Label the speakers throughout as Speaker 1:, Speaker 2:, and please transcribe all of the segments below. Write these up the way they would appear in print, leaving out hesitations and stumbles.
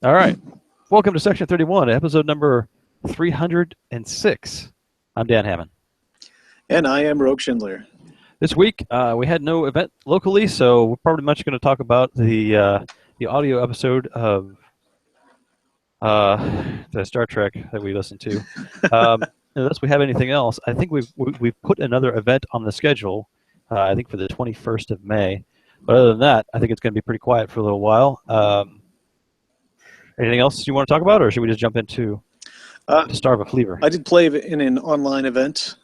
Speaker 1: All right. Welcome to Section 31, episode number 306. I'm Dan Hammond.
Speaker 2: And I am Rogue Schindler.
Speaker 1: This week, we had no event locally, so we're probably much going to talk about the audio episode of the Star Trek that we listened to. Unless we have anything else, I think we've put another event on the schedule, I think for the 21st of May. But other than that, I think it's going to be pretty quiet for a little while. Anything else you want to talk about, or should we just jump into Star of a Fleaver?
Speaker 2: I did play in an online event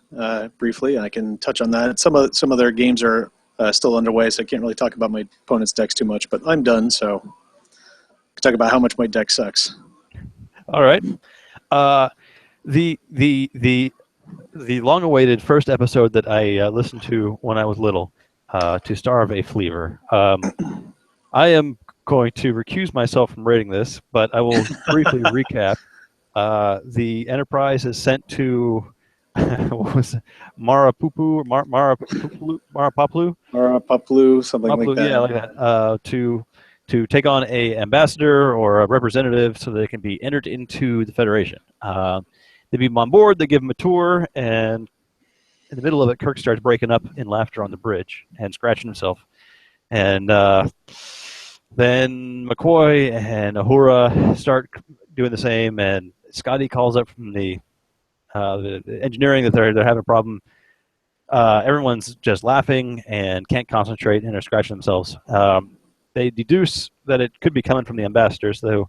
Speaker 2: briefly. I can touch on that. Some of their games are still underway, so I can't really talk about my opponent's decks too much. But I'm done, so I can talk about how much my deck sucks.
Speaker 1: All right. The long-awaited first episode that I listened to when I was little, to Star of a Fleaver. I am going to recuse myself from rating this, but I will briefly recap. The Enterprise is sent to what was it? Marapuplu,
Speaker 2: something like that.
Speaker 1: Yeah, like that. To take on a ambassador or a representative so they can be entered into the Federation. They beam on board, they give them a tour, and in the middle of it, Kirk starts breaking up in laughter on the bridge and scratching himself. And then McCoy and Uhura start doing the same, and Scotty calls up from the engineering that they're having a problem. Everyone's just laughing and can't concentrate and are scratching themselves. They deduce that it could be coming from the ambassador, so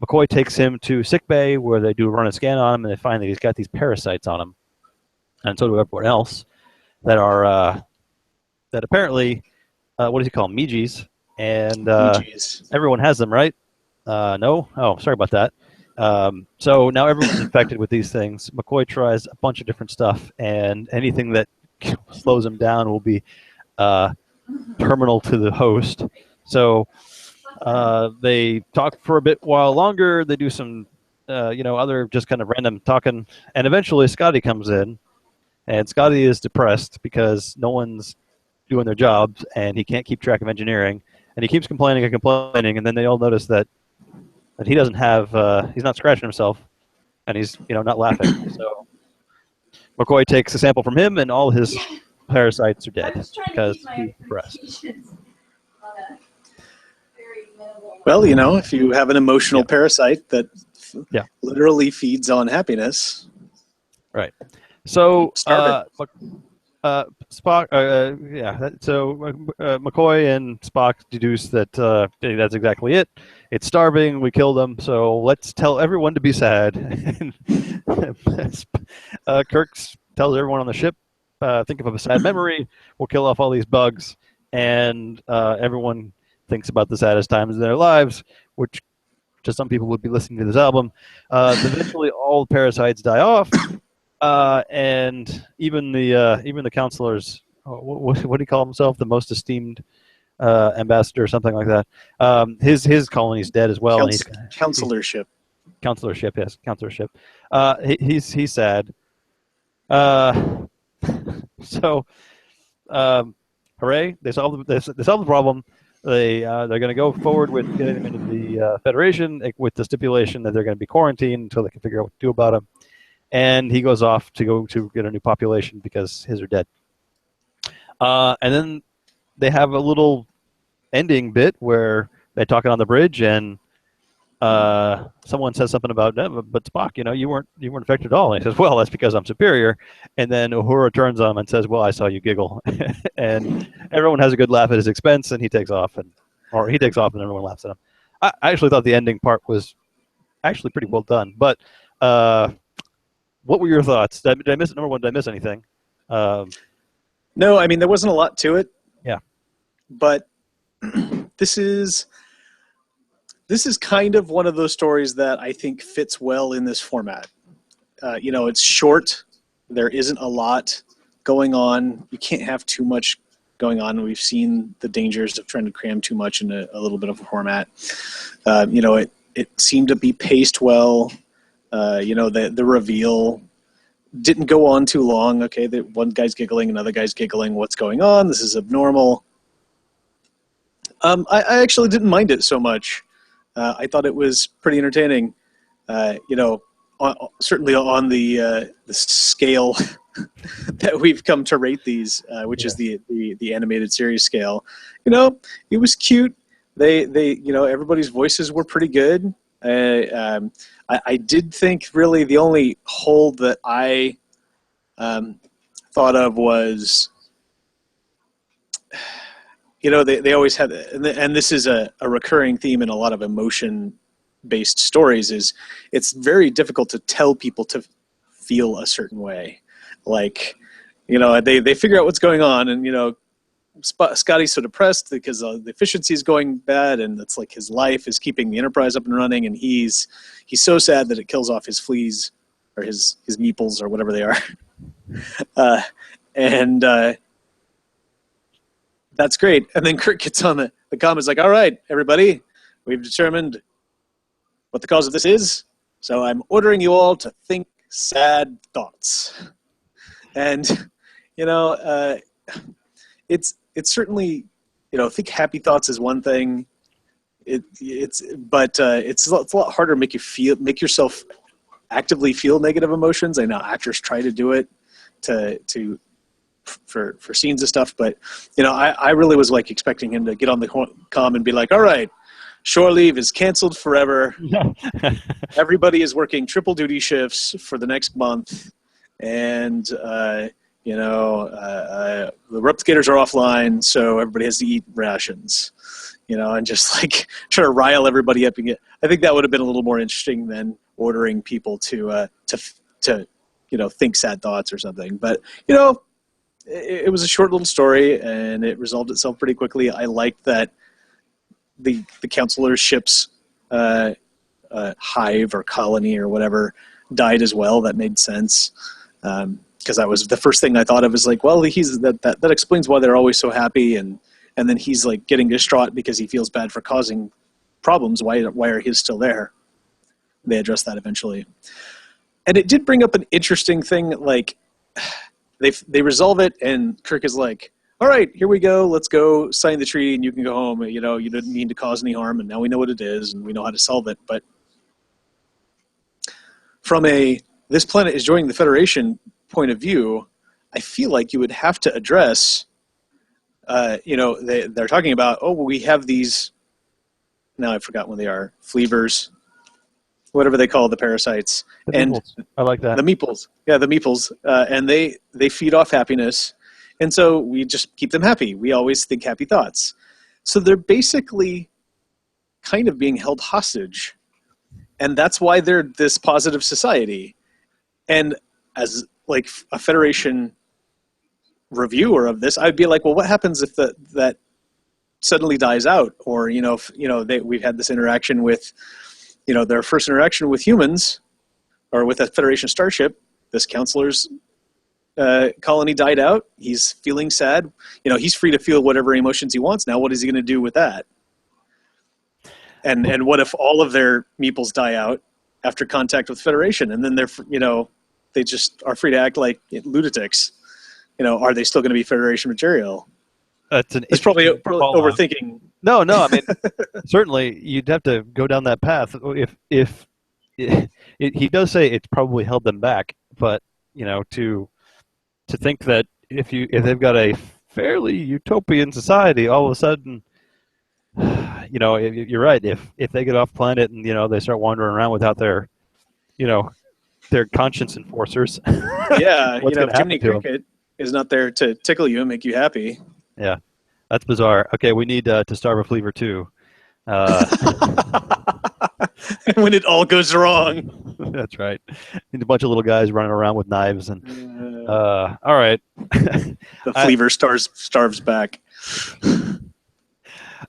Speaker 1: McCoy takes him to sickbay where they do run a scan on him, and they find that he's got these parasites on him, and so do everyone else that are that apparently what does he call them? Mijis, and everyone has them, right? No? Oh, sorry about that. So now everyone's infected with these things. McCoy tries a bunch of different stuff, and anything that slows him down will be terminal to the host. So they talk for a bit while longer. They do some, other just kind of random talking, and eventually Scotty comes in, and Scotty is depressed because no one's doing their jobs, and he can't keep track of engineering, and he keeps complaining and complaining, and then they all notice that he doesn't have, he's not scratching himself, and he's not laughing. So McCoy takes a sample from him, and all his parasites are dead because he's depressed.
Speaker 2: Well, if you have an emotional parasite that literally feeds on happiness.
Speaker 1: Right. So
Speaker 2: Spock.
Speaker 1: So McCoy and Spock deduce that that's exactly it. It's starving. We killed them. So let's tell everyone to be sad. Kirk tells everyone on the ship, think of a sad memory. We'll kill off all these bugs, and everyone thinks about the saddest times in their lives, which to some people would be listening to this album. Eventually, all the parasites die off, and even the counselors. What do he call himself? The most esteemed ambassador, or something like that. His colony's dead as well.
Speaker 2: Counselorship.
Speaker 1: Counselorship, yes, counselorship. He's sad. So, hooray! They solved the problem. They're going to go forward with getting them into the Federation with the stipulation that they're going to be quarantined until they can figure out what to do about them. And he goes off to go to get a new population because his are dead. And then they have a little ending bit where they're talking on the bridge, and someone says something about, but Spock, you weren't infected at all. And he says, well, that's because I'm superior. And then Uhura turns on him and says, well, I saw you giggle. And everyone has a good laugh at his expense, and he takes off, and everyone laughs at him. I actually thought the ending part was actually pretty well done. But what were your thoughts? Did I miss anything?
Speaker 2: No, I mean, there wasn't a lot to it.
Speaker 1: Yeah.
Speaker 2: But this is kind of one of those stories that I think fits well in this format. It's short. There isn't a lot going on. You can't have too much going on. We've seen the dangers of trying to cram too much in a little bit of a format. It seemed to be paced well. The reveal didn't go on too long. Okay, one guy's giggling, another guy's giggling. What's going on? This is abnormal. I actually didn't mind it so much. I thought it was pretty entertaining. You know, certainly on the scale that we've come to rate these, which is
Speaker 1: Yes.
Speaker 2: the animated series scale. You know, it was cute. They you know, everybody's voices were pretty good. I did think really the only hole that I um, thought of was, you know, they always had, and this is a recurring theme in a lot of emotion based stories, is it's very difficult to tell people to feel a certain way. Like, you know, they figure out what's going on, and, you know, Scotty's so depressed because the efficiency is going bad, and it's like his life is keeping the Enterprise up and running, and he's so sad that it kills off his fleas or his meeples or whatever they are. uh, and That's great. And then Kirk gets on the comments like, all right, everybody, we've determined what the cause of this is, so I'm ordering you all to think sad thoughts. And, you know, it's certainly, you know, think happy thoughts is one thing. It's a lot harder to make yourself actively feel negative emotions. I know actors try to do it to for scenes and stuff, but, you know, I really was like expecting him to get on the comm and be like, all right, shore leave is canceled forever. Everybody is working triple duty shifts for the next month, and you know, the replicators are offline, so everybody has to eat rations. You know, and just like try to rile everybody up and get. I think that would have been a little more interesting than ordering people to you know, think sad thoughts or something. But, you know, it was a short little story, and it resolved itself pretty quickly. I liked that the counselor's ship's hive or colony or whatever died as well. That made sense, because that was the first thing I thought of. Is like, well, that explains why they're always so happy, and then he's like getting distraught because he feels bad for causing problems. Why are his still there? They address that eventually, and it did bring up an interesting thing. Like, they resolve it, and Kirk is like, all right, here we go. Let's go sign the treaty, and you can go home. You know, you didn't mean to cause any harm, and now we know what it is, and we know how to solve it. But from this planet is joining the Federation point of view, I feel like you would have to address, you know, they're talking about, oh, well, we have these, now I've forgotten what they are, fleavers, whatever they call the parasites.
Speaker 1: The
Speaker 2: And
Speaker 1: meeples. I like that.
Speaker 2: the meeples. Yeah, the meeples. And they feed off happiness. And so we just keep them happy. We always think happy thoughts. So they're basically kind of being held hostage. And that's why they're this positive society. And as like a Federation reviewer of this, I'd be like, well, what happens if that suddenly dies out? Or, you know, if, you know, we've had this interaction with, you know, their first interaction with humans or with a Federation starship, this counselor's colony died out. He's feeling sad. You know, he's free to feel whatever emotions he wants now. What is he going to do with that? And what if all of their meeples die out after contact with Federation, and then they're, you know, they just are free to act like lunatics? You know, are they still going to be Federation material?
Speaker 1: That's an
Speaker 2: He's probably
Speaker 1: follow on.
Speaker 2: overthinking.
Speaker 1: No, I mean, certainly you'd have to go down that path. If he does say it's probably held them back, but, you know, to think that if they've got a fairly utopian society, all of a sudden, you know, you're right. If they get off planet and, you know, they start wandering around without their, you know, their conscience enforcers,
Speaker 2: Yeah, you
Speaker 1: what's
Speaker 2: know,
Speaker 1: going
Speaker 2: if
Speaker 1: to happen
Speaker 2: Jiminy
Speaker 1: to them?
Speaker 2: Cricket is not there to tickle you and make you happy.
Speaker 1: Yeah, that's bizarre. Okay, we need to starve a Fleaver too. Uh,
Speaker 2: When it all goes wrong.
Speaker 1: that's right. Need a bunch of little guys running around with knives and. All right.
Speaker 2: The Fleaver starves back.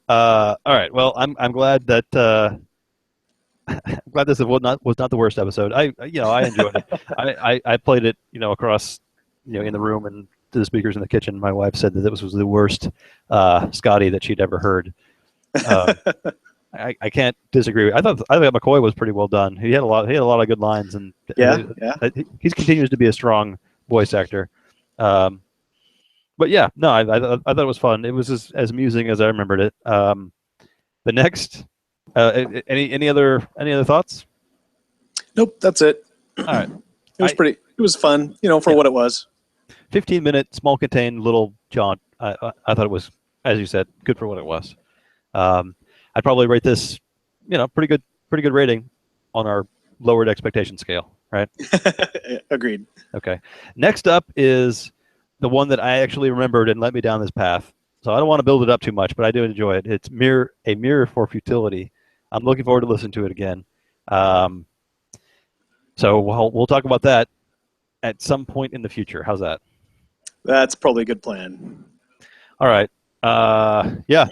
Speaker 1: All right. Well, I'm glad that I'm glad this was not the worst episode. I enjoyed it. I played it, you know, across, you know, in the room and to the speakers in the kitchen. My wife said that this was the worst Scotty that she'd ever heard. I can't disagree. I thought McCoy was pretty well done. He had a lot of good lines, and
Speaker 2: Yeah.
Speaker 1: he continues to be a strong voice actor. But yeah, no, I thought it was fun. It was as amusing as I remembered it. The next Any other thoughts?
Speaker 2: Nope, that's it.
Speaker 1: All right.
Speaker 2: It was
Speaker 1: I
Speaker 2: pretty. It was fun, for
Speaker 1: Yeah,
Speaker 2: what it was.
Speaker 1: 15-minute, small contained little jaunt. I thought it was, as you said, good for what it was. Um, I'd probably rate this, pretty good rating on our lowered expectation scale, right?
Speaker 2: Agreed.
Speaker 1: Okay. Next up is the one that I actually remembered and led me down this path. So I don't want to build it up too much, but I do enjoy it. It's a mirror for futility. I'm looking forward to listening to it again. Um, so we'll talk about that at some point in the future. How's that?
Speaker 2: That's probably a good plan.
Speaker 1: All right. Yeah.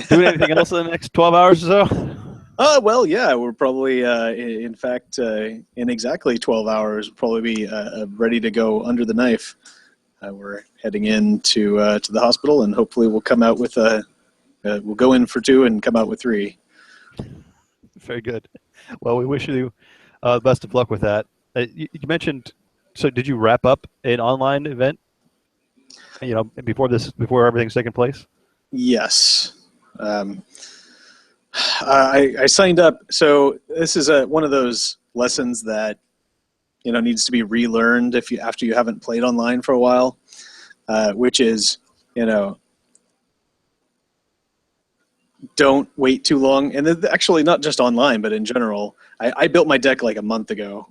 Speaker 1: Doing anything else in the next 12 hours or so?
Speaker 2: Well, yeah, we're probably, in fact, in exactly 12 hours, we'll probably be ready to go under the knife. We're heading in to the hospital, and hopefully we'll come out with we'll go in for 2 and come out with 3.
Speaker 1: Very good. Well, we wish you best of luck with that. You mentioned, so did you wrap up an online event, before everything's taken place?
Speaker 2: Yes. Um, I signed up. So this is one of those lessons that needs to be relearned after you haven't played online for a while, which is don't wait too long. And actually, not just online, but in general, I built my deck like a month ago,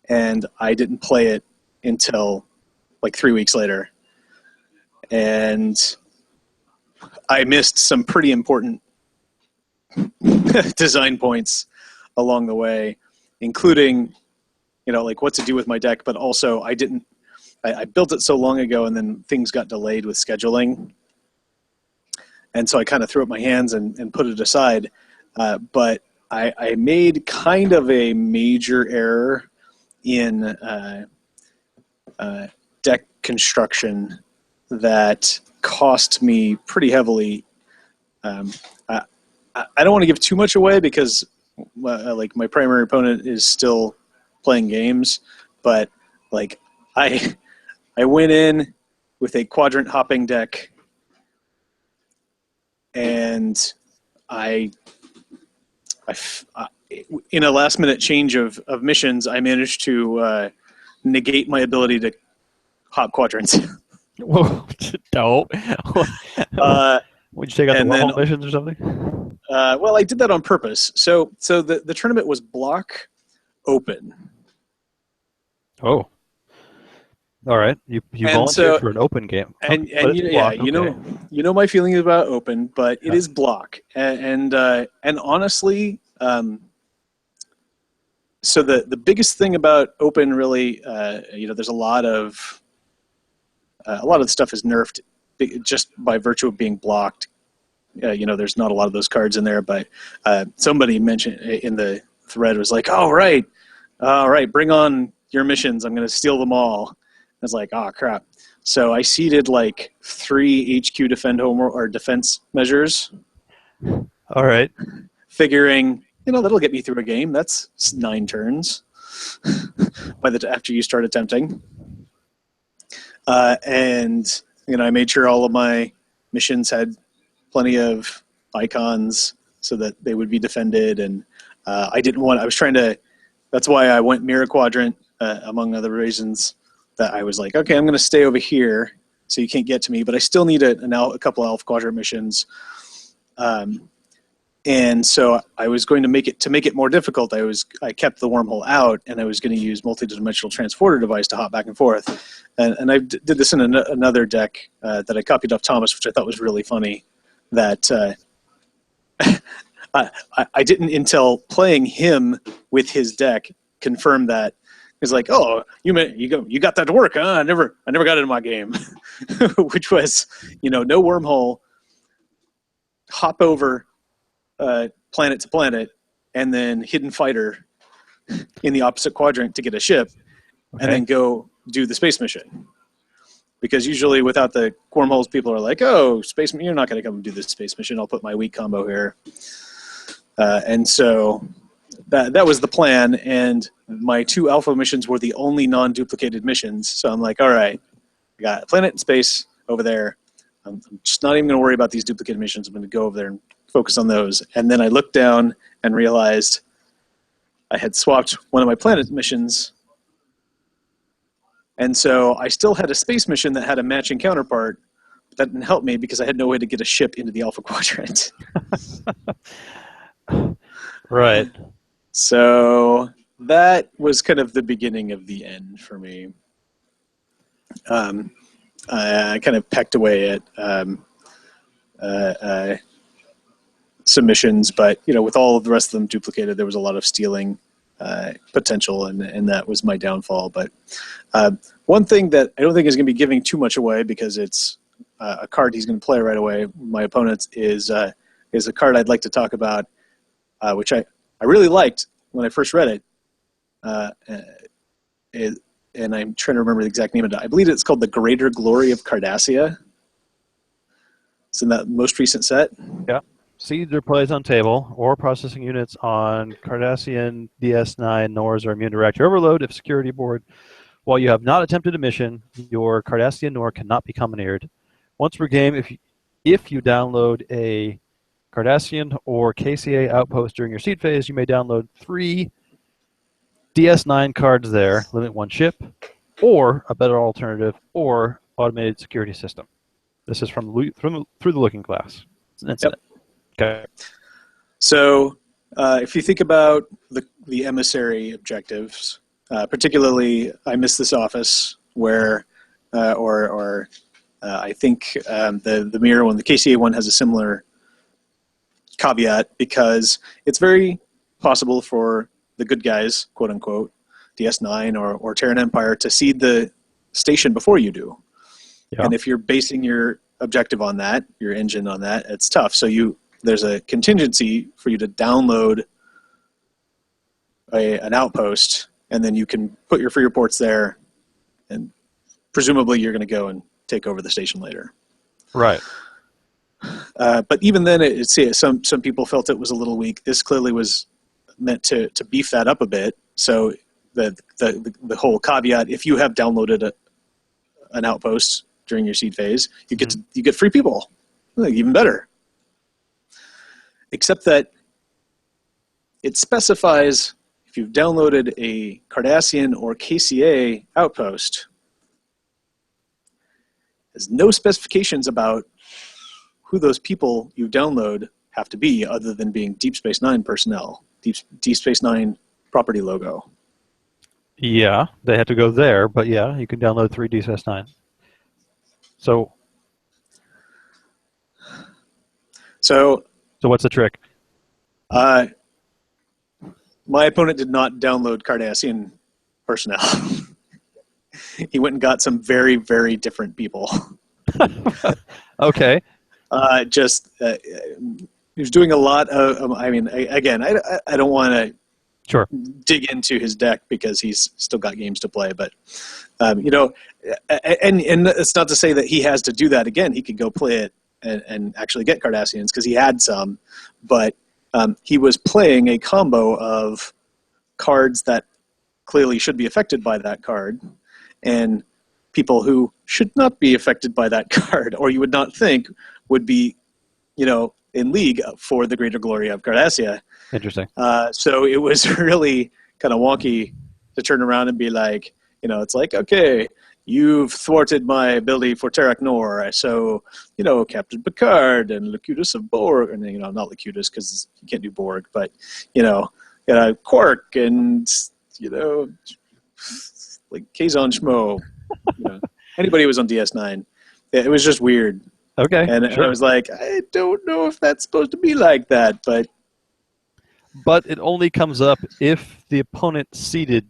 Speaker 2: and I didn't play it until like 3 weeks later, and I missed some pretty important design points along the way, including like what to do with my deck, but also I built it so long ago, and then things got delayed with scheduling, and so I kind of threw up my hands and put it aside. But I made kind of a major error in deck construction that cost me pretty heavily. I don't want to give too much away because like my primary opponent is still playing games, but like I went in with a quadrant hopping deck, and I in a last minute change of missions, I managed to negate my ability to hop quadrants.
Speaker 1: Whoa, no. Would you take out the
Speaker 2: And then
Speaker 1: wormhole missions or something?
Speaker 2: well, I did that on purpose. So the tournament was block open.
Speaker 1: Oh, all right. You
Speaker 2: And
Speaker 1: volunteered
Speaker 2: so
Speaker 1: for an open game,
Speaker 2: and
Speaker 1: but
Speaker 2: and
Speaker 1: it's
Speaker 2: yeah,
Speaker 1: blocked. Okay.
Speaker 2: my feelings about open, but it
Speaker 1: Yeah.
Speaker 2: is block. And honestly, so the biggest thing about open really, there's a lot of the stuff is nerfed just by virtue of being blocked. There's not a lot of those cards in there, but somebody mentioned in the thread was like, all right, bring on your missions. I'm going to steal them all. I was like, oh crap. So I seeded like 3 HQ defense measures,
Speaker 1: All right.
Speaker 2: figuring, that'll get me through a game. That's 9 turns after you start attempting. And I made sure all of my missions had plenty of icons so that they would be defended. And I was trying to, that's why I went mirror quadrant, among other reasons, that I was like, okay, I'm going to stay over here so you can't get to me, but I still need a couple alpha quadrant missions. And so I was going to make it more difficult. I kept the wormhole out, and I was going to use multi-dimensional transporter device to hop back and forth. And I did this in another deck that I copied off Thomas, which I thought was really funny. That I didn't, until playing him with his deck, confirm that. He's like, oh, you got that to work, huh? I never got it in my game, which was, no wormhole, hop over planet to planet, and then hidden fighter in the opposite quadrant to get a ship,
Speaker 1: Okay.
Speaker 2: and then go do the space mission. Because usually without the wormholes, people are like, oh, space, you're not going to come and do this space mission. I'll put my weak combo here. And so that was the plan, and my 2 alpha missions were the only non-duplicated missions. So I'm like, all right, I got a planet and space over there. I'm just not even going to worry about these duplicated missions. I'm going to go over there and focus on those. And then I looked down and realized I had swapped one of my planet missions. And so I still had a space mission that had a matching counterpart. But that didn't help me because I had no way to get a ship into the Alpha Quadrant.
Speaker 1: Right.
Speaker 2: So that was kind of the beginning of the end for me. I kind of pecked away at submissions, but with all of the rest of them duplicated, there was a lot of stealing potential, and that was my downfall. But one thing that I don't think is going to be giving too much away, because it's a card he's going to play right away, my opponent's, is a card I'd like to talk about, which I really liked when I first read it. And I'm trying to remember the exact name of it. I believe it's called The Greater Glory of Cardassia. It's in that most recent set.
Speaker 1: Yeah. Seeds or plays on table, or processing units on Cardassian DS9 Nors are immune to reactor overload if security board. While you have not attempted a mission, your Cardassian Nor cannot be commandeered. Once per game, if you download a Cardassian or KCA outpost during your seed phase, you may download 3 DS9 cards there, limit 1 ship, or a better alternative, or automated security system. This is through the Looking Glass. It's an incident. Yep. Okay.
Speaker 2: So if you think about the emissary objectives, particularly I Miss This Office, where, I think the Mirror one, the KCA one, has a similar caveat, because it's very possible for the good guys, quote unquote, DS9 or Terran Empire, to seed the station before you do. Yeah. And if you're basing your objective on that, your engine on that, it's tough. So there's a contingency for you to download an outpost, and then you can put your free reports there, and presumably you're going to go and take over the station later.
Speaker 1: Right.
Speaker 2: But even then, some people felt it was a little weak. This clearly was meant to beef that up a bit. So the whole caveat: if you have downloaded an outpost during your seed phase, you get free people. Even better. Except that it specifies if you've downloaded a Cardassian or KCA outpost, there's no specifications about who those people you download have to be, other than being Deep Space Nine personnel, Deep Space Nine property logo.
Speaker 1: Yeah, they have to go there, but yeah, you can download 3 Deep Space Nine. So what's the trick?
Speaker 2: My opponent did not download Cardassian personnel. He went and got some very, very different people.
Speaker 1: Okay.
Speaker 2: He was doing a lot of. I don't want to dig into his deck because he's still got games to play. But and it's not to say that he has to do that again. He could go play it and actually get Cardassians, because he had some, but he was playing a combo of cards that clearly should be affected by that card, and people who should not be affected by that card, or you would not think would be, in league for the greater glory of Cardassia.
Speaker 1: Interesting.
Speaker 2: So it was really kind of wonky to turn around and be like, it's like, okay, you've thwarted my ability for Terrak Nor, so, Captain Picard and Locutus of Borg, and, not Locutus because you can't do Borg, but, Quark and, like Kazon Schmo, anybody who was on DS9. It was just weird.
Speaker 1: Okay,
Speaker 2: and I was like, I don't know if that's supposed to be like that, but
Speaker 1: it only comes up if the opponent seeded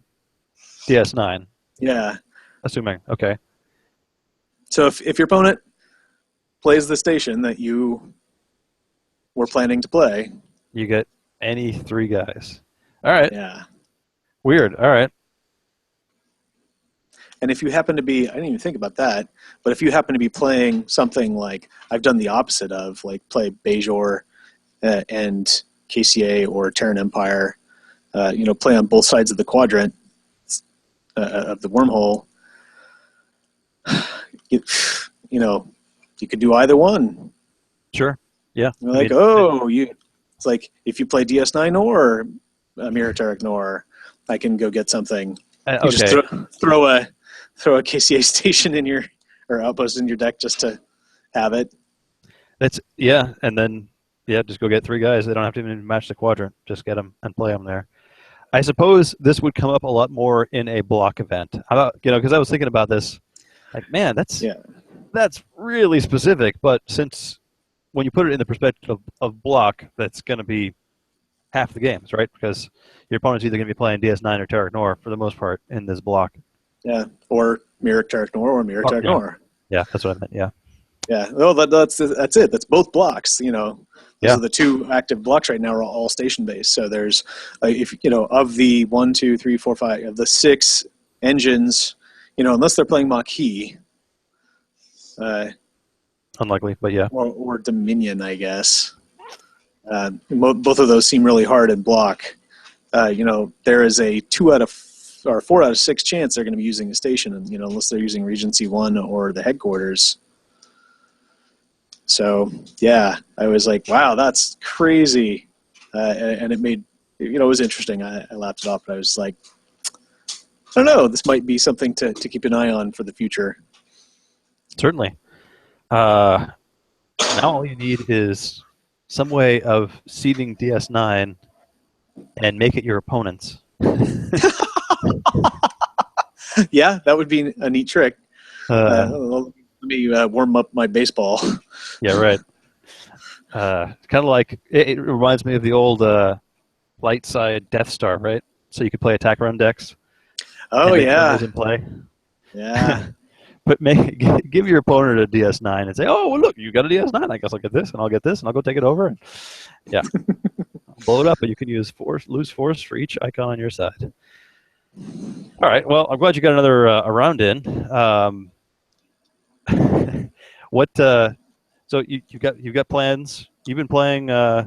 Speaker 1: DS9.
Speaker 2: Yeah.
Speaker 1: Assuming. Okay.
Speaker 2: So if your opponent plays the station that you were planning to play,
Speaker 1: you get any 3 guys. All right.
Speaker 2: Yeah.
Speaker 1: Weird. All right.
Speaker 2: And if you happen to be, I didn't even think about that, but if you happen to be playing something like I've done the opposite of, like play Bajor and KCA or Terran Empire, play on both sides of the quadrant of the wormhole, you could do either one.
Speaker 1: Sure. Yeah.
Speaker 2: You're
Speaker 1: I
Speaker 2: like,
Speaker 1: mean,
Speaker 2: oh, it's like if you play DS9 or Mirror Turret Nor, I can go get something. You just
Speaker 1: okay.
Speaker 2: throw a KCA station in your or outpost in your deck just to have it.
Speaker 1: That's yeah, and then yeah, just go get 3 guys. They don't have to even match the quadrant. Just get them and play them there. I suppose this would come up a lot more in a block event. How about because I was thinking about this, like man,
Speaker 2: Yeah,
Speaker 1: that's really specific. But since when you put it in the perspective of block, that's going to be half the games, right? Because your opponent's either going to be playing DS9 or Terra Nor for the most part in this block.
Speaker 2: yeah, or Mirror Turret Nor or Mirror
Speaker 1: Oh,
Speaker 2: Turret
Speaker 1: yeah,
Speaker 2: Nor.
Speaker 1: yeah, that's what I meant. Yeah,
Speaker 2: Yeah, well, that's it. That's both blocks. Those
Speaker 1: yeah.
Speaker 2: are the 2 active blocks right now. Are all station based. So there's, if of the 1, 2, 3, 4, 5 of the 6 engines, unless they're playing Maquis,
Speaker 1: Unlikely, but yeah.
Speaker 2: or Dominion, I guess. Both of those seem really hard in block. There is a 2 out of or 4 out of 6 chance they're going to be using a station, and unless they're using Regency 1 or the headquarters. So yeah, I was like, wow, that's crazy, and it made it was interesting. I laughed it off, but I was like, I don't know, this might be something to keep an eye on for the future.
Speaker 1: Certainly. Now all you need is some way of seeding DS9 and make it your opponents.
Speaker 2: Yeah, that would be a neat trick. Let me warm up my baseball.
Speaker 1: Yeah, right. Kind of like it reminds me of the old light side Death Star, right? So you could play attack run decks
Speaker 2: Oh
Speaker 1: and make sure it was
Speaker 2: yeah,
Speaker 1: in play.
Speaker 2: yeah.
Speaker 1: But give your opponent a DS9 and say, "Oh, well, look, you got a DS9. I guess I'll get this, and I'll get this, and I'll go take it over." And yeah, blow it up. But you can use lose force for each icon on your side. All right. Well, I'm glad you got another a round in. What? So you've got plans. You've been playing. Uh,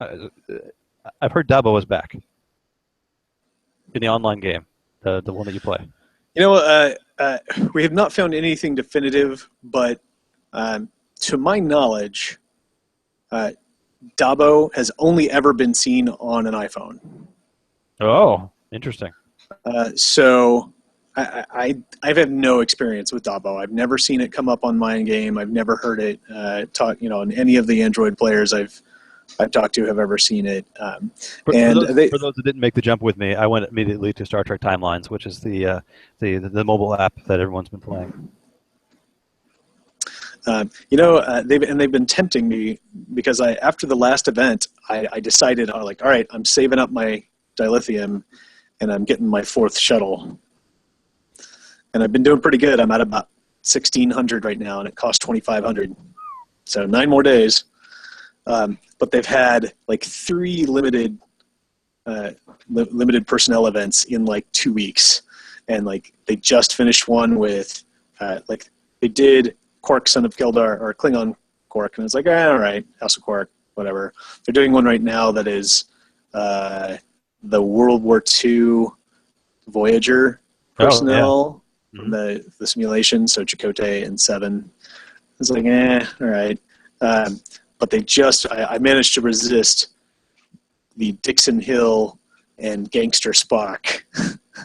Speaker 1: I've heard Dabo is back in the online game, the one that you play.
Speaker 2: We have not found anything definitive, but to my knowledge, Dabo has only ever been seen on an iPhone.
Speaker 1: Oh, interesting.
Speaker 2: So I've had no experience with Dabo. I've never seen it come up on my game. I've never heard it talk. And any of the Android players I've talked to have ever seen it.
Speaker 1: For
Speaker 2: And
Speaker 1: those that didn't make the jump with me, I went immediately to Star Trek Timelines, which is the mobile app that everyone's been playing.
Speaker 2: they've been tempting me because after the last event, I decided, all right, I'm saving up my dilithium, and I'm getting my 4th shuttle, and I've been doing pretty good. I'm at about 1,600 right now, and it costs 2,500, so 9 more days. But they've had like 3 limited personnel events in like 2 weeks, and like they just finished one with they did Quark, son of Keldar, or Klingon Quark, and it's like, all right, House of Quark, whatever. They're doing one right now that is the World War II Voyager personnel from the simulation, so Chakotay and Seven. It's like, all right. But they I managed to resist the Dixon Hill and Gangster Spock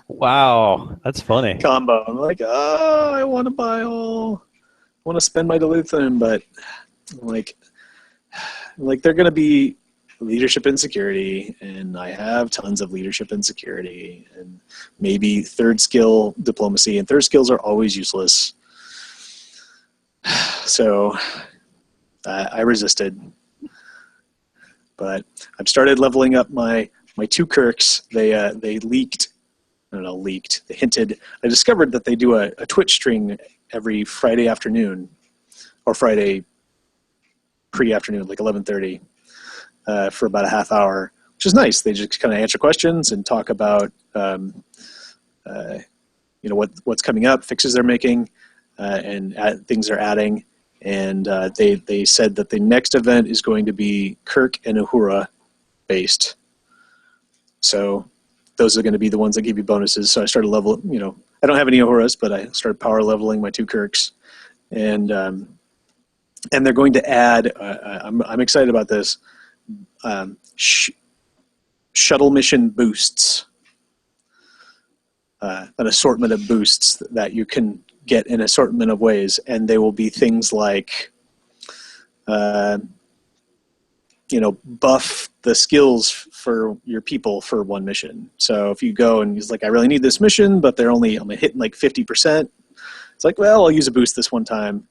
Speaker 1: Wow, that's funny.
Speaker 2: combo. I'm like, oh, I want to buy all. I want to spend my dilithium, but like they're going to be leadership insecurity, and I have tons of leadership insecurity, and maybe 3rd skill diplomacy, and 3rd skills are always useless. So I resisted, but I've started leveling up my 2 Kirks. They leaked. I don't know, leaked. They hinted. I discovered that they do a Twitch stream every Friday afternoon, or Friday pre-afternoon, like 11:30, for about a half hour, which is nice. They just kind of answer questions and talk about what's coming up, fixes they're making, and things they're adding. And they said that the next event is going to be Kirk and Uhura based. So those are going to be the ones that give you bonuses. So I started I don't have any Uhuras, but I started power leveling my 2 Kirks. And and they're going to add. I'm excited about this. Shuttle mission boosts, an assortment of boosts that you can get in an assortment of ways, and they will be things like, buff the skills for your people for one mission. So if you go and he's like, I really need this mission, but I'm hitting like 50%. It's like, well, I'll use a boost this one time,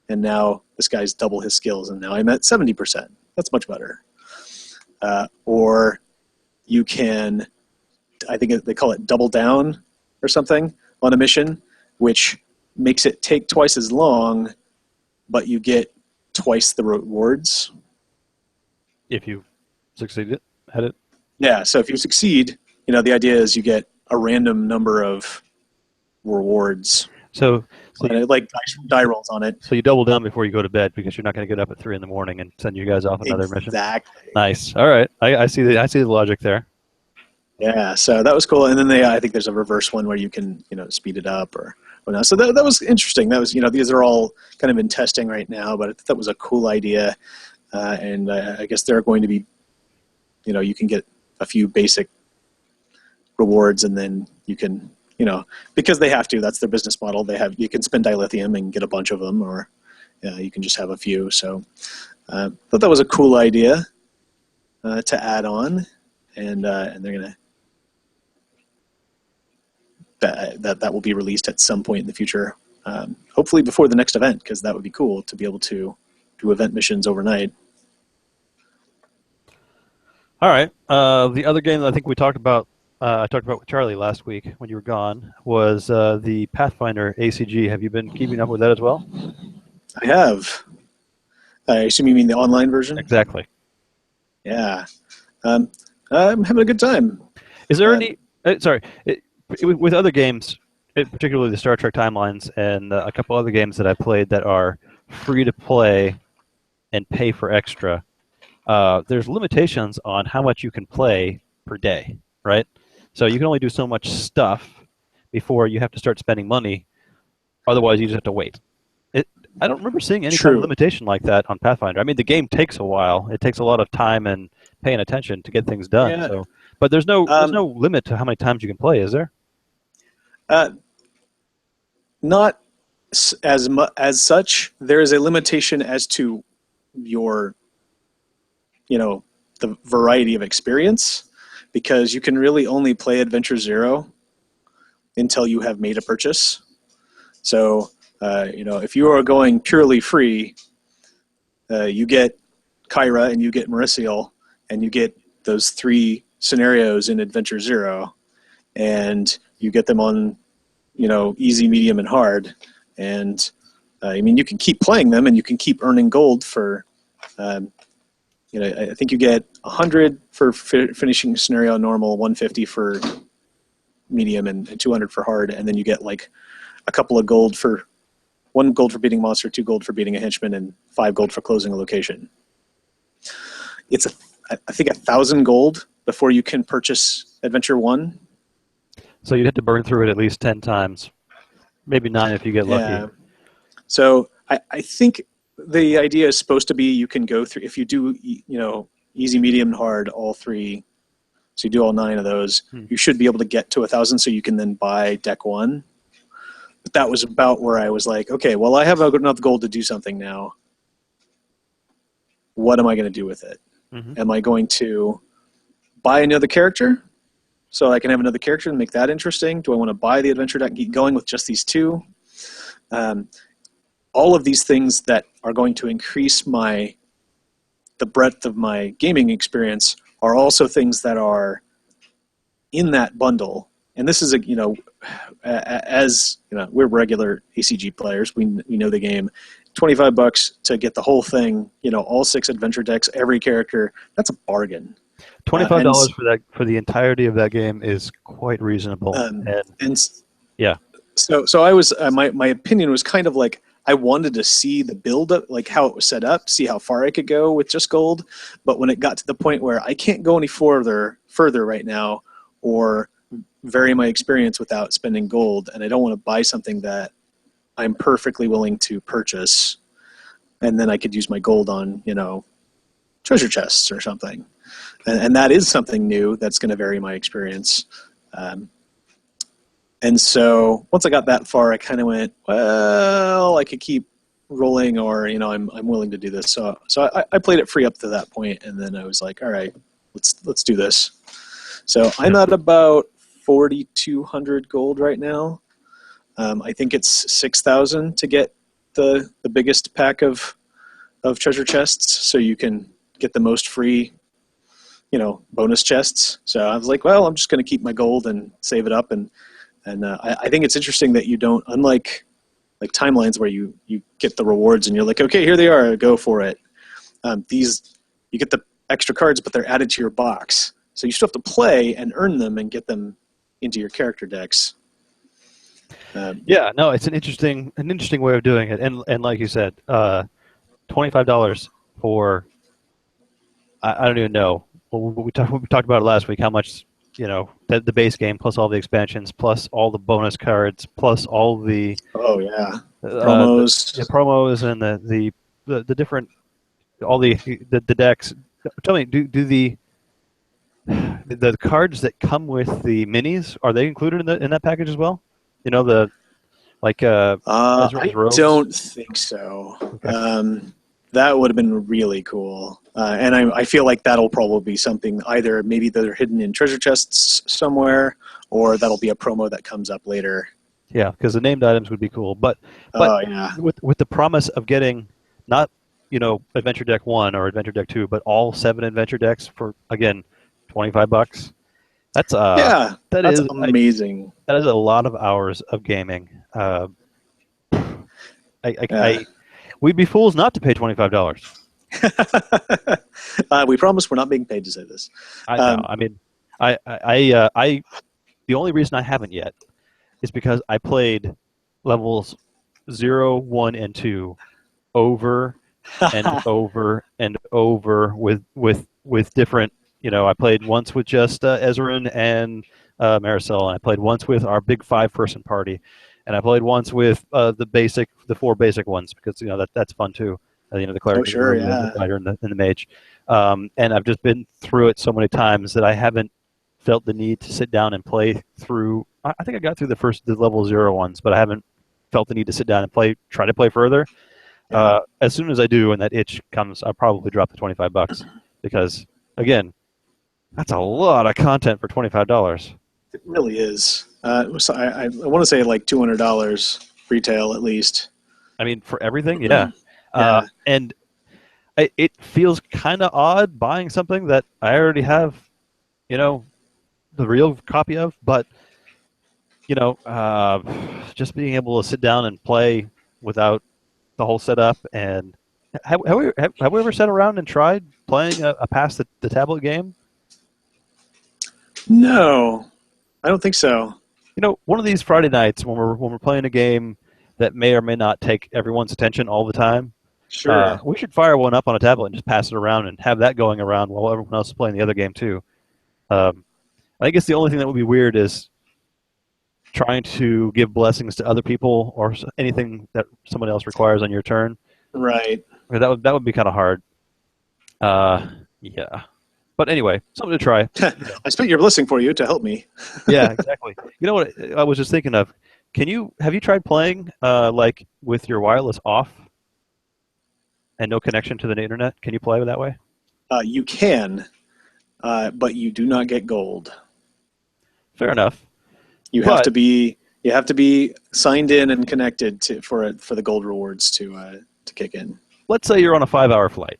Speaker 2: and now this guy's double his skills, and now I'm at 70%. That's much better. Or you can, I think they call it double down or something on a mission, which makes it take twice as long, but you get twice the rewards.
Speaker 1: If you succeeded at it?
Speaker 2: Yeah, so if you succeed, the idea is you get a random number of rewards.
Speaker 1: So
Speaker 2: like die rolls on it.
Speaker 1: So you double down before you go to bed because you're not going to get up at 3 a.m. and send you guys off another mission.
Speaker 2: Exactly.
Speaker 1: Nice. All right. I see the logic there.
Speaker 2: Yeah. So that was cool. And then I think there's a reverse one where you can speed it up or whatnot. So that was interesting. That was these are all kind of in testing right now, but I thought that was a cool idea. And I guess they're going to be, you can get a few basic rewards, and then you can. Because they have to. That's their business model. You can spend dilithium and get a bunch of them, or you can just have a few. So, thought that was a cool idea to add on, and they're gonna that will be released at some point in the future. Hopefully before the next event, because that would be cool to be able to do event missions overnight.
Speaker 1: All right. The other game that I think we talked about. I talked about with Charlie last week when you were gone, was the Pathfinder ACG. Have you been keeping up with that as well?
Speaker 2: I have. I assume you mean the online version?
Speaker 1: Exactly.
Speaker 2: Yeah. I'm having a good time.
Speaker 1: Is there any... with other games, particularly the Star Trek Timelines and a couple other games that I've played that are free to play and pay for extra, there's limitations on how much you can play per day, right? So you can only do so much stuff before you have to start spending money. Otherwise, you just have to wait. I don't remember seeing any kind of limitation like that on Pathfinder. I mean, the game takes a while. It takes a lot of time and paying attention to get things done. Yeah. So, but there's no limit to how many times you can play, is there?
Speaker 2: Not as such. There is a limitation as to your, the variety of experience. Because you can really only play Adventure Zero until you have made a purchase. So, if you are going purely free, you get Kyra and you get Mauricio, and you get those 3 scenarios in Adventure Zero, and you get them on, easy, medium, and hard. And you can keep playing them, and you can keep earning gold for. I think you get 100 for finishing scenario normal, 150 for medium, and 200 for hard, and then you get like a couple of gold for 1 gold for beating a monster, 2 gold for beating a henchman, and 5 gold for closing a location. It's I think 1,000 gold before you can purchase Adventure 1.
Speaker 1: So you'd have to burn through it at least 10 times, maybe 9 if you get lucky.
Speaker 2: Yeah. So I think the idea is supposed to be you can go through, if you do, easy, medium, hard, all 3, so you do all 9 of those, you should be able to get to 1,000 so you can then buy deck 1. But that was about where I was like, okay, well, I have enough gold to do something now. What am I going to do with it? Mm-hmm. Am I going to buy another character so I can have another character and make that interesting? Do I want to buy the adventure deck and keep going with just these 2? All of these things that are going to increase the breadth of my gaming experience are also things that are in that bundle. And this is we're regular ACG players. We know the game. $25 to get the whole thing. All 6 adventure decks, every character. That's a bargain.
Speaker 1: $25 for the entirety of that game is quite reasonable. Yeah.
Speaker 2: So I was my opinion was kind of like, I wanted to see the build up, like how it was set up, see how far I could go with just gold. But when it got to the point where I can't go any further right now, or vary my experience without spending gold, and I don't want to buy something that I'm perfectly willing to purchase, and then I could use my gold on, treasure chests or something. And that is something new that's going to vary my experience. And so once I got that far, I kind of went, well, I could keep rolling, or I'm willing to do this. So I played it free up to that point, and then I was like, all right, let's do this. So I'm at about 4,200 gold right now. I think it's 6,000 to get the biggest pack of treasure chests, so you can get the most free, bonus chests. So I was like, well, I'm just going to keep my gold and save it up, and I think it's interesting that you don't, unlike like timelines where you get the rewards and you're like, okay, here they are, go for it. These, you get the extra cards, but they're added to your box, so you still have to play and earn them and get them into your character decks.
Speaker 1: Yeah, no, it's an interesting way of doing it, and like you said, $25 for I don't even know. We talked about it last week. How much the base game plus all the expansions plus all the bonus cards plus all the
Speaker 2: promos,
Speaker 1: the promos and the different all the decks. Tell me, do the cards that come with the minis, are they included in that package as well? The like
Speaker 2: I
Speaker 1: robes?
Speaker 2: don't think so.
Speaker 1: Okay.
Speaker 2: That would have been really cool. And I feel like that'll probably be something either maybe that are hidden in treasure chests somewhere, or that'll be a promo that comes up later.
Speaker 1: Yeah, because the named items would be cool. But
Speaker 2: yeah.
Speaker 1: with the promise of getting not Adventure Deck 1 or Adventure Deck 2, but all 7 Adventure decks for, again, $25. That's
Speaker 2: that's amazing.
Speaker 1: That is a lot of hours of gaming. We'd be fools not to pay $25.
Speaker 2: We promise we're not being paid to say this.
Speaker 1: I know. I mean, the only reason I haven't yet is because I played levels 0, 1, and 2 over and over and over with different. I played once with just Ezrin and Maricel, and I played once with our big 5-person party, and I played once with the 4 basic ones, because that's fun too. The cleric, the fighter, and the mage. And I've just been through it so many times that I haven't felt the need to sit down and play through. I think I got through the level 0 ones, but I haven't felt the need to sit down and try to play further. Yeah. As soon as I do, and that itch comes, I'll probably drop the $25, because again, that's a lot of content for $25.
Speaker 2: It really is. So I want to say like $200 retail at least.
Speaker 1: I mean, for everything, yeah. And it feels kind of odd buying something that I already have, the real copy of. But just being able to sit down and play without the whole setup. And have we ever sat around and tried playing a past the tablet game?
Speaker 2: No, I don't think so.
Speaker 1: One of these Friday nights when we're playing a game that may or may not take everyone's attention all the time.
Speaker 2: Sure.
Speaker 1: We should fire one up on a tablet and just pass it around and have that going around while everyone else is playing the other game too. I guess the only thing that would be weird is trying to give blessings to other people or anything that someone else requires on your turn.
Speaker 2: Right.
Speaker 1: That would be kind of hard. Yeah. But anyway, something to try.
Speaker 2: I spent your blessing for you to help me.
Speaker 1: Yeah, exactly. You know what I was just thinking of? Have you tried playing like with your wireless off and no connection to the internet? Can you play that way?
Speaker 2: You can, but you do not get gold.
Speaker 1: Fair enough.
Speaker 2: You have to be signed in and connected for the gold rewards to kick in.
Speaker 1: Let's say you're on a 5-hour flight.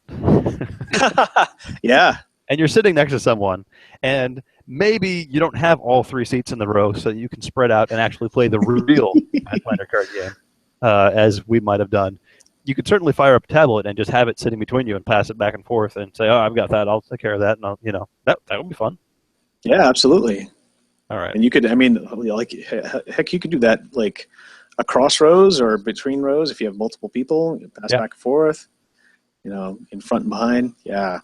Speaker 2: Yeah.
Speaker 1: And you're sitting next to someone, and maybe you don't have all 3 seats in the row, so you can spread out and actually play the real Pathfinder card game, as we might have done. You could certainly fire up a tablet and just have it sitting between you and pass it back and forth and say, "Oh, I've got that. I'll take care of that." And that would be fun.
Speaker 2: Yeah, absolutely.
Speaker 1: All right.
Speaker 2: And you could, like, heck, you could do that like across rows or between rows if you have multiple people. Pass back and forth. In front and behind. Yeah.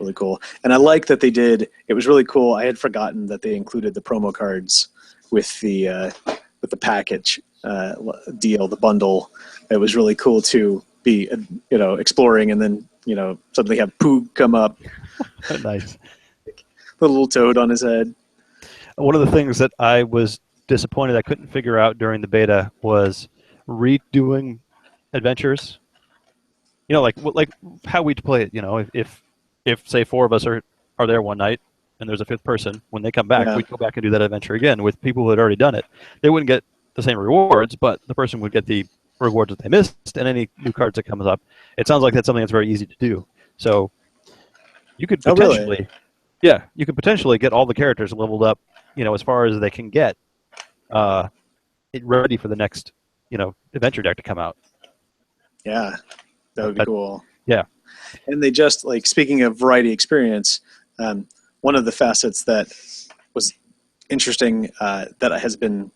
Speaker 2: Really cool. And I like that they did. It was really cool. I had forgotten that they included the promo cards with the package deal, the bundle. It was really cool to be exploring, and then suddenly have Poog come up,
Speaker 1: Nice.
Speaker 2: the little toad on his head.
Speaker 1: One of the things that I was disappointed I couldn't figure out during the beta was redoing adventures. Like how we'd play it. If say four of us are there one night and there's a fifth person, when they come back,
Speaker 2: Yeah.
Speaker 1: we'd go back and do that adventure again with people who had already done it. They wouldn't get the same rewards, but the person would get the rewards that they missed and any new cards that comes up. It sounds like that's something that's very easy to do. So you could
Speaker 2: Oh, really?
Speaker 1: potentially, yeah, you could potentially get all the characters leveled up, as far as they can get, ready for the next, adventure deck to come out.
Speaker 2: Yeah, that would be cool.
Speaker 1: Yeah.
Speaker 2: And they just, like, speaking of variety experience, one of the facets that was interesting that has been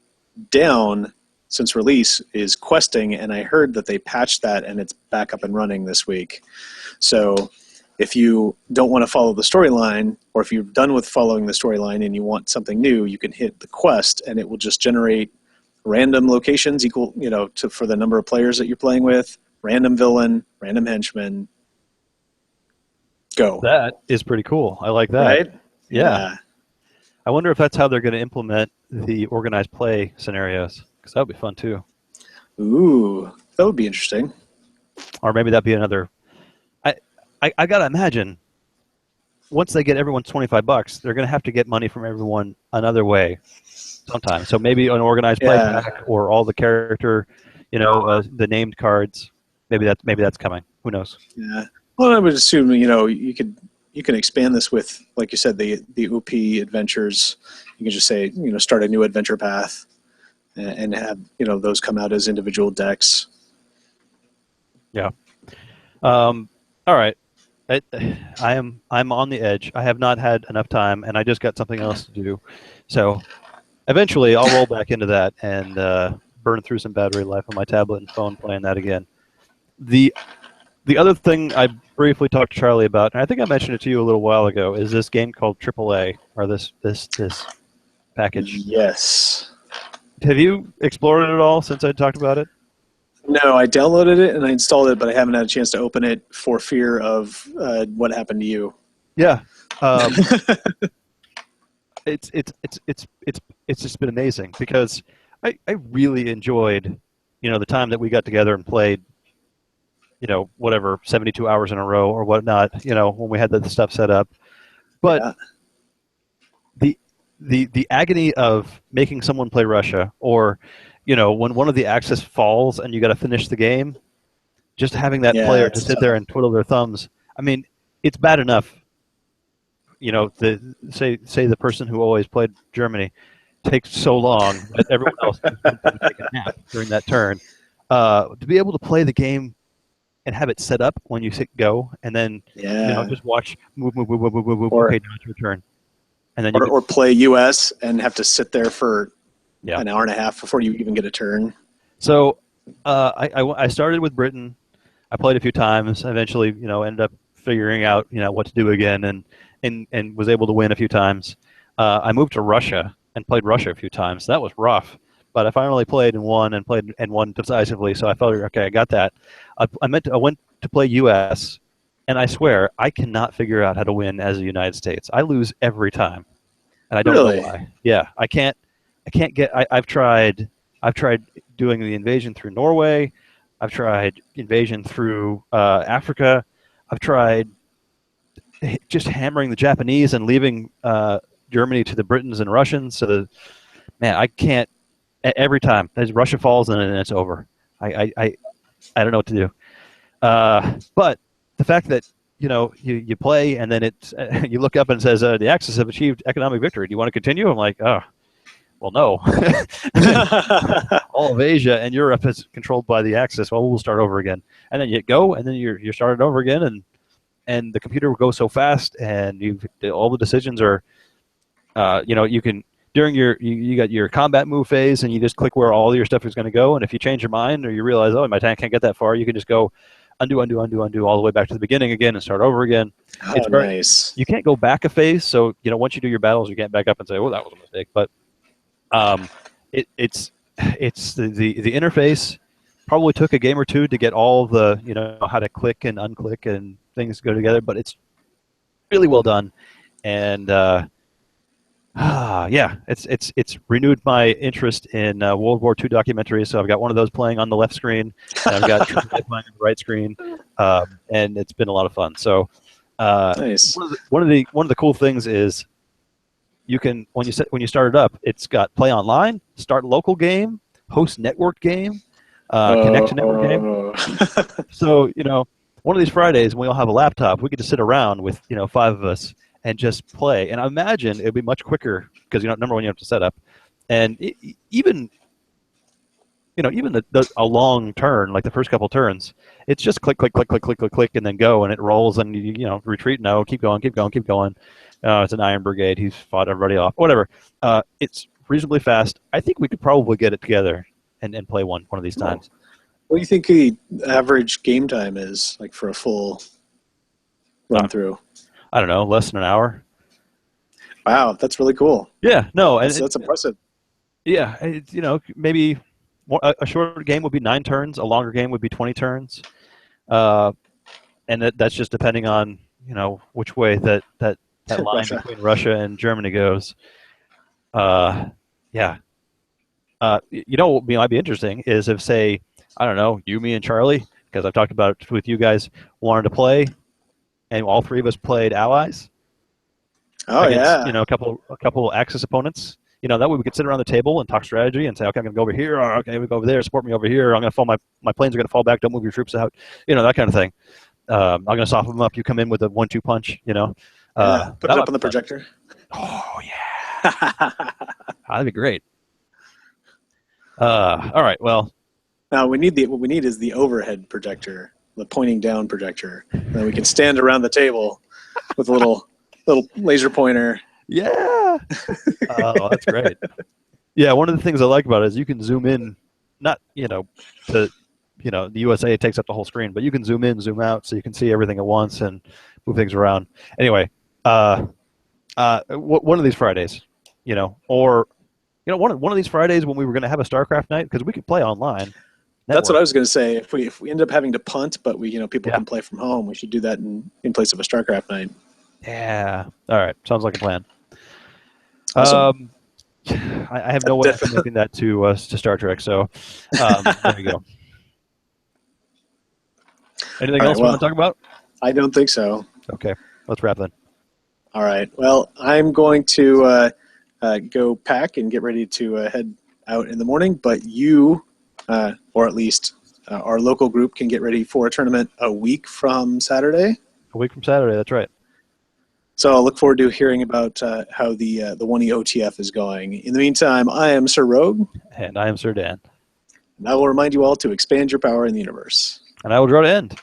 Speaker 2: down since release is questing, and I heard that they patched that and it's back up and running this week. So if you don't want to follow the storyline, or if you're done with following the storyline and you want something new, you can hit the quest and it will just generate random locations equal, for the number of players that you're playing with, random villain, random henchman. Go.
Speaker 1: That is pretty cool. I like that.
Speaker 2: Right?
Speaker 1: Yeah. I wonder if that's how they're going to implement the organized play scenarios, because that would be fun too.
Speaker 2: Ooh, that would be interesting.
Speaker 1: Or maybe that'd be another. I gotta imagine once they get everyone's $25, they're gonna have to get money from everyone another way sometime. So maybe an organized play pack, or all the character, the named cards. Maybe that's coming. Who knows?
Speaker 2: Yeah. Well, I would assume you can expand this with, like you said, the OP adventures. You can just say start a new adventure path, and have those come out as individual decks.
Speaker 1: Yeah. All right. I'm on the edge. I have not had enough time, and I just got something else to do. So eventually, I'll roll back into that and burn through some battery life on my tablet and phone playing that again. The other thing I briefly talked to Charlie about, and I think I mentioned it to you a little while ago, is this game called AAA, or this package.
Speaker 2: Yes.
Speaker 1: Have you explored it at all since I talked about it?
Speaker 2: No, I downloaded it and I installed it, but I haven't had a chance to open it for fear of what happened to you.
Speaker 1: Yeah. It's just been amazing, because I really enjoyed the time that we got together and played whatever 72 hours in a row or whatnot when we had the stuff set up, but the agony of making someone play Russia, or when one of the axis falls and you got to finish the game, just having that player to sit there and twiddle their thumbs. I mean, it's bad enough say the person who always played Germany takes so long that everyone else can take a nap during that turn. To be able to play the game and have it set up when you hit go, and then just watch move. Okay, now it's your turn, and then
Speaker 2: or play US and have to sit there for an hour and a half before you even get a turn.
Speaker 1: So I started with Britain. I played a few times. Eventually, ended up figuring out what to do again, and was able to win a few times. I moved to Russia and played Russia a few times. That was rough. But I finally played and won decisively. So I felt, okay, I got that. I went to play U.S. and I swear I cannot figure out how to win as the United States. I lose every time, and I don't know why. Yeah, I can't get. I've tried doing the invasion through Norway. I've tried invasion through Africa. I've tried just hammering the Japanese and leaving Germany to the Britons and Russians. So I can't. Every time as Russia falls, and then it's over. I don't know what to do. But the fact that you play, and then it's you look up and it says the Axis have achieved economic victory. Do you want to continue? I'm like, oh, well, no. All of Asia and Europe is controlled by the Axis. Well, we'll start over again, and then you go, and then you're started over again, and the computer will go so fast, and all the decisions are, you can. During you got your combat move phase, and you just click where all your stuff is going to go. And if you change your mind, or you realize, oh, my tank can't get that far, you can just go undo all the way back to the beginning again and start over again.
Speaker 2: Oh, it's nice.
Speaker 1: You can't go back a phase, so once you do your battles, you can't back up and say, oh, that was a mistake. But it's the interface Probably took a game or two to get all the how to click and unclick and things go together, but it's really well done. And yeah, it's renewed my interest in World War II documentaries. So I've got one of those playing on the left screen, and I've got Trek playing on the right screen, and it's been a lot of fun. So
Speaker 2: Nice.
Speaker 1: one of the cool things is you can when you start it up, it's got play online, start local game, host network game, connect to network game.
Speaker 2: Oh.
Speaker 1: So one of these Fridays when we all have a laptop, we get to sit around with 5 of us and just play. And I imagine it'd be much quicker because number one, you have to set up, and even a long turn like the first couple turns, it's just click click click click click click click and then go, and it rolls, and retreat, no, keep going, keep going, keep going. It's an Iron Brigade. He's fought everybody off. Whatever. It's reasonably fast. I think we could probably get it together and play one of these times.
Speaker 2: What do you think the average game time is, like, for a full run through?
Speaker 1: I don't know, less than an hour.
Speaker 2: Wow, that's really cool.
Speaker 1: Yeah, no, and
Speaker 2: That's impressive.
Speaker 1: Yeah, maybe a shorter game would be 9 turns, a longer game would be 20 turns, and that's just depending on which way that line
Speaker 2: Russia.
Speaker 1: between Russia and Germany goes. Yeah. What might be interesting is if, say, I don't know, you, me, and Charlie, because I've talked about it with you guys, wanted to play, and all 3 of us played allies.
Speaker 2: Oh,
Speaker 1: against,
Speaker 2: yeah.
Speaker 1: a couple Axis opponents. That way we could sit around the table and talk strategy and say, okay, I'm going to go over here, or okay, we go over there, support me over here. I'm going to fall, my planes are going to fall back. Don't move your troops out. That kind of thing. I'm going to soften them up. You come in with a 1-2 punch.
Speaker 2: Put it up on the projector.
Speaker 1: Oh yeah, that'd be great. All right, well.
Speaker 2: Now what we need is the overhead projector, the pointing down projector. And then we can stand around the table with a little laser pointer.
Speaker 1: Yeah. Oh, that's great. Yeah, one of the things I like about it is you can zoom in, not the USA takes up the whole screen, but you can zoom in, zoom out, so you can see everything at once and move things around. Anyway, one of these Fridays, or one of these Fridays when we were going to have a StarCraft night, because we could play online.
Speaker 2: That's what I was going to say. If we end up having to punt, but people
Speaker 1: Yeah.
Speaker 2: can play from home, we should do that in place of a StarCraft night.
Speaker 1: Yeah. All right. Sounds like a plan.
Speaker 2: Awesome.
Speaker 1: I have no way of connecting that to Star Trek, so there you go. Anything else we want to talk about?
Speaker 2: I don't think so.
Speaker 1: Okay. Let's wrap then.
Speaker 2: All right. Well, I'm going to go pack and get ready to head out in the morning, but you, or at least our local group, can get ready for a tournament a week from Saturday.
Speaker 1: A week from Saturday, that's right.
Speaker 2: So I'll look forward to hearing about how the 1E OTF is going. In the meantime, I am Sir Rogue.
Speaker 1: And I am Sir Dan.
Speaker 2: And I will remind you all to expand your power in the universe.
Speaker 1: And I will draw to end.